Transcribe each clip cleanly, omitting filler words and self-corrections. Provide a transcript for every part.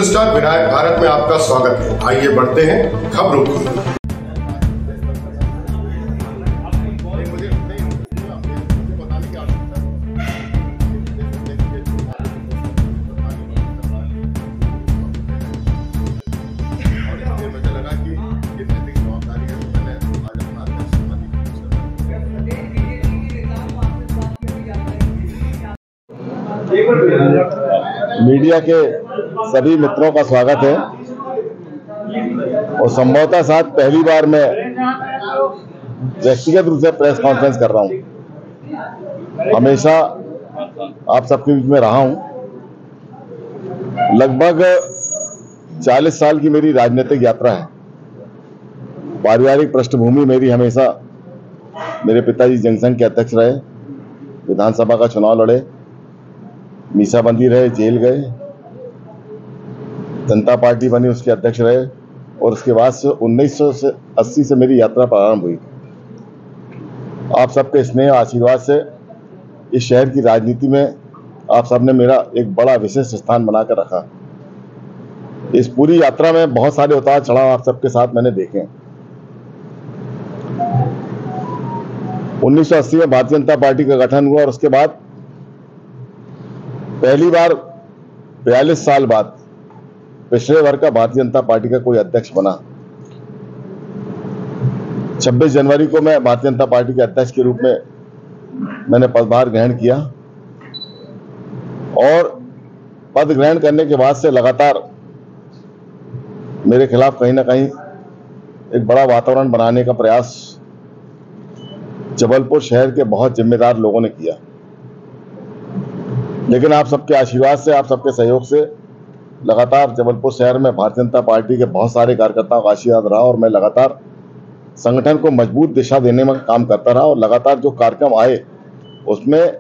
Superstar Vinayak Bharat में आपका स्वागत है। आइए बढ़ते हैं खबरों की। मीडिया के सभी मित्रों का स्वागत है और संभवतः साथ पहली बार मैं व्यक्तिगत रूप से प्रेस कॉन्फ्रेंस कर रहा हूं। हमेशा आप सबके बीच में रहा हूं। लगभग 40 साल की मेरी राजनीतिक यात्रा है। पारिवारिक पृष्ठभूमि मेरी हमेशा, मेरे पिताजी जनसंघ के अध्यक्ष रहे, विधानसभा का चुनाव लड़े, मीसाबंदी रहे, जेल गए, जनता पार्टी बनी, उसके अध्यक्ष रहे और उसके बाद से 1980 से मेरी यात्रा प्रारंभ हुई। आप सबके स्नेह आशीर्वाद से इस शहर की राजनीति में आप सबने मेरा एक बड़ा विशिष्ट स्थान बनाकर रखा। इस पूरी यात्रा में बहुत सारे उतार चढ़ाव आप सबके साथ मैंने देखे। 1980 में भारतीय जनता पार्टी का गठन हुआ और उसके बाद पहली बार 42 साल बाद पिछड़े वर्ग का भारतीय जनता पार्टी का कोई अध्यक्ष बना। 26 जनवरी को मैं भारतीय जनता पार्टी के अध्यक्ष के रूप में मैंने पदभार ग्रहण किया और पद ग्रहण करने के बाद से लगातार मेरे खिलाफ कहीं ना कहीं एक बड़ा वातावरण बनाने का प्रयास जबलपुर शहर के बहुत जिम्मेदार लोगों ने किया। लेकिन आप सबके आशीर्वाद से, आप सबके सहयोग से लगातार जबलपुर शहर में भारतीय जनता पार्टी के बहुत सारे कार्यकर्ताओं का आशीर्वाद रहा और मैं लगातार संगठन को मजबूत दिशा देने में काम करता रहा और लगातार जो कार्यक्रम आए उसमें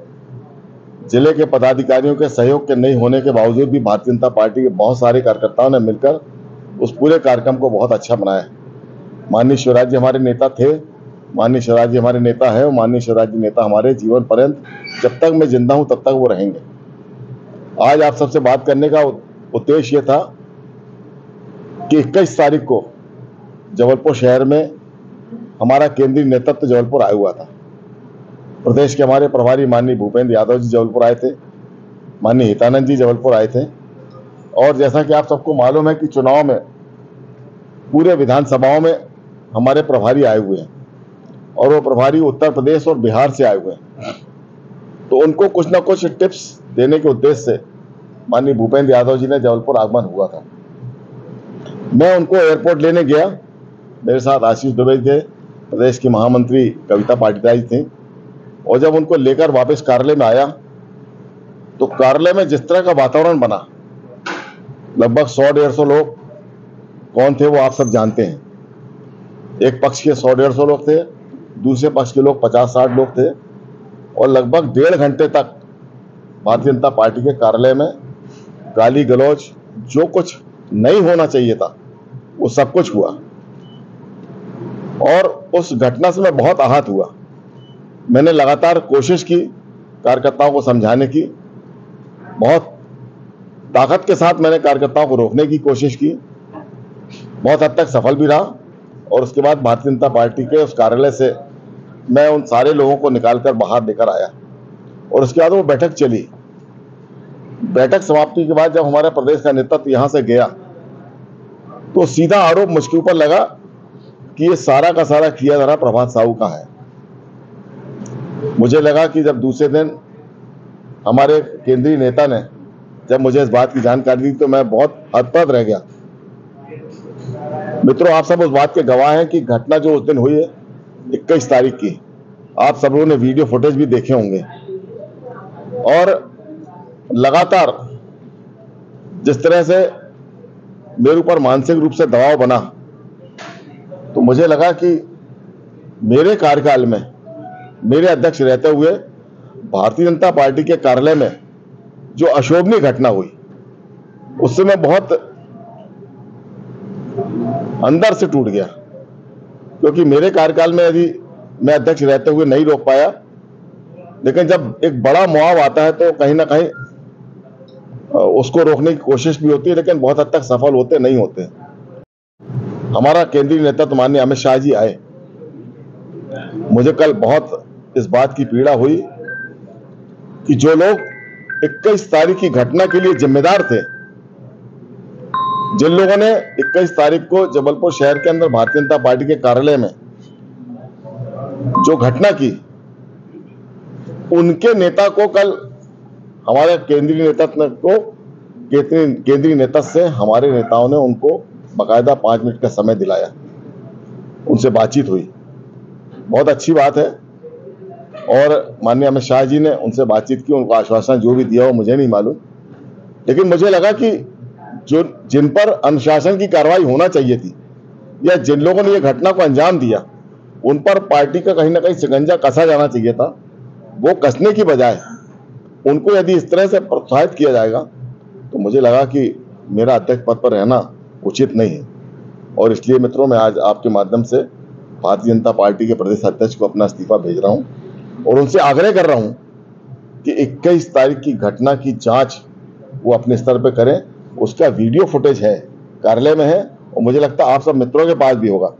जिले के पदाधिकारियों के सहयोग के नहीं होने के बावजूद भी भारतीय जनता पार्टी के बहुत सारे कार्यकर्ताओं ने मिलकर उस पूरे कार्यक्रम को बहुत अच्छा बनाया। माननीय शिवराज जी हमारे नेता थे, माननीय शिवराज जी हमारे नेता है और माननीय शिवराज जी नेता हमारे जीवन पर्यंत, जब तक मैं जिंदा हूं तब तक वो रहेंगे। आज आप सबसे बात करने का उद्देश्य ये था कि 21 तारीख को जबलपुर शहर में हमारा केंद्रीय नेतृत्व जबलपुर आया हुआ था। प्रदेश के हमारे प्रभारी माननीय भूपेंद्र यादव जी जबलपुर आए थे, माननीय हितानंद जी जबलपुर आए थे और जैसा कि आप सबको मालूम है कि चुनाव में पूरे विधानसभाओं में हमारे प्रभारी आए हुए हैं और वो प्रभारी उत्तर प्रदेश और बिहार से आए हुए हैं। तो उनको कुछ ना कुछ टिप्स देने के उद्देश्य से माननीय भूपेंद्र यादव जी ने जबलपुर आगमन हुआ था। मैं उनको एयरपोर्ट लेने गया। मेरे साथ आशीष दुबे थे, प्रदेश की महामंत्री कविता पाटीदार जी थी और जब उनको लेकर वापस कार्यालय में आया तो कार्यालय में जिस तरह का वातावरण बना, लगभग 100-150 लोग कौन थे वो आप सब जानते हैं। एक पक्ष के 100-150 लोग थे, दूसरे पक्ष के लोग 50-60 लोग थे और लगभग 1.5 घंटे तक भारतीय जनता पार्टी के कार्यालय में गाली गलौज, जो कुछ नहीं होना चाहिए था वो सब कुछ हुआ और उस घटना से मैं बहुत आहत हुआ। मैंने लगातार कोशिश की कार्यकर्ताओं को समझाने की, बहुत ताकत के साथ मैंने कार्यकर्ताओं को रोकने की कोशिश की, बहुत हद तक सफल भी रहा और उसके बाद भारतीय जनता पार्टी के उस कार्यालय से मैं उन सारे लोगों को निकालकर बाहर लेकर आया और उसके बाद वो बैठक चली। बैठक समाप्ति के बाद जब हमारा प्रदेश का नेतृत्व यहां से गया तो सीधा आरोप मुझके ऊपर लगा कि ये सारा का सारा किया जा रहा प्रभात साहू का है। मुझे लगा कि जब दूसरे दिन हमारे केंद्रीय नेता ने जब मुझे इस बात की जानकारी दी तो मैं बहुत हतप्रभ रह गया। मित्रों, आप सब उस बात के गवाह हैं कि घटना जो उस दिन हुई है 21 तारीख की, आप सब लोगों ने वीडियो फुटेज भी देखे होंगे और लगातार जिस तरह से मेरे ऊपर मानसिक रूप से दबाव बना तो मुझे लगा कि मेरे कार्यकाल में मेरे अध्यक्ष रहते हुए भारतीय जनता पार्टी के कार्यालय में जो अशोभनीय घटना हुई उससे मैं बहुत अंदर से टूट गया, क्योंकि मेरे कार्यकाल में यदि मैं अध्यक्ष रहते हुए नहीं रोक पाया, लेकिन जब एक बड़ा मुआव आता है तो कहीं ना कहीं उसको रोकने की कोशिश भी होती है, लेकिन बहुत हद तक सफल होते नहीं होते। हमारा केंद्रीय नेता तो माननीय अमित शाह जी आए। मुझे कल बहुत इस बात की पीड़ा हुई कि जो लोग 21 तारीख की घटना के लिए जिम्मेदार थे, जिन लोगों ने 21 तारीख को जबलपुर शहर के अंदर भारतीय जनता पार्टी के कार्यालय में जो घटना की, उनके नेता को कल हमारे केंद्रीय नेता से हमारे नेताओं ने उनको बाकायदा 5 मिनट का समय दिलाया, उनसे बातचीत हुई। बहुत अच्छी बात है। और माननीय अमित शाह जी ने उनसे बातचीत की, उनको आश्वासन जो भी दिया वो मुझे नहीं मालूम, लेकिन मुझे लगा कि जो जिन पर अनुशासन की कार्रवाई होना चाहिए थी या जिन लोगों ने ये घटना को अंजाम दिया, उन पर पार्टी का कहीं ना कहीं शिकंजा कसा जाना चाहिए था। वो कसने की बजाय उनको यदि इस तरह से प्रोत्साहित किया जाएगा तो मुझे लगा कि मेरा अध्यक्ष पद पर रहना उचित नहीं है। और इसलिए मित्रों, मैं आज आपके माध्यम से भारतीय जनता पार्टी के प्रदेश अध्यक्ष को अपना इस्तीफा भेज रहा हूं और उनसे आग्रह कर रहा हूं कि 21 तारीख की घटना की जांच वो अपने स्तर पर करें। उसका वीडियो फुटेज है, कार्यालय में है, और मुझे लगता है आप सब मित्रों के पास भी होगा।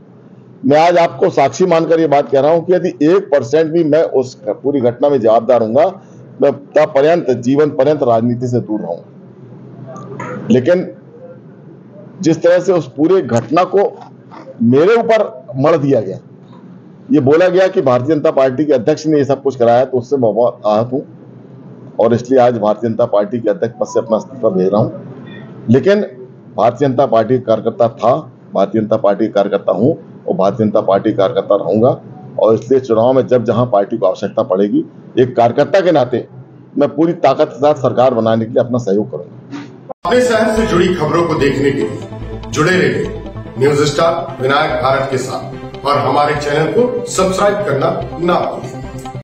मैं आज आपको साक्षी मानकर ये बात कह रहा हूं कि यदि 1% भी मैं उस पूरी घटना में जवाबदार हूंगा, मैं पर्यंत जीवन पर्यंत राजनीति से दूर रहूंगा। लेकिन जिस तरह से उस पूरे घटना को मेरे ऊपर मढ़ दिया गया, ये बोला गया कि भारतीय जनता पार्टी के अध्यक्ष ने ये सब कुछ कराया, तो उससे मैं बहुत आहत हूं और इसलिए आज भारतीय जनता पार्टी के अध्यक्ष पद से अपना इस्तीफा भेज रहा हूं। लेकिन भारतीय जनता पार्टी का कार्यकर्ता था, भारतीय जनता पार्टी का कार्यकर्ता हूं और भारतीय जनता पार्टी का कार्यकर्ता रहूंगा। और इसलिए चुनाव में जब जहां पार्टी को आवश्यकता पड़ेगी, एक कार्यकर्ता के नाते मैं पूरी ताकत के साथ सरकार बनाने के लिए अपना सहयोग करूंगा। अपने शहर से जुड़ी खबरों को देखने के लिए जुड़े रहिए न्यूज स्टार विनायक भारत के साथ और हमारे चैनल को सब्सक्राइब करना ना भूलिए।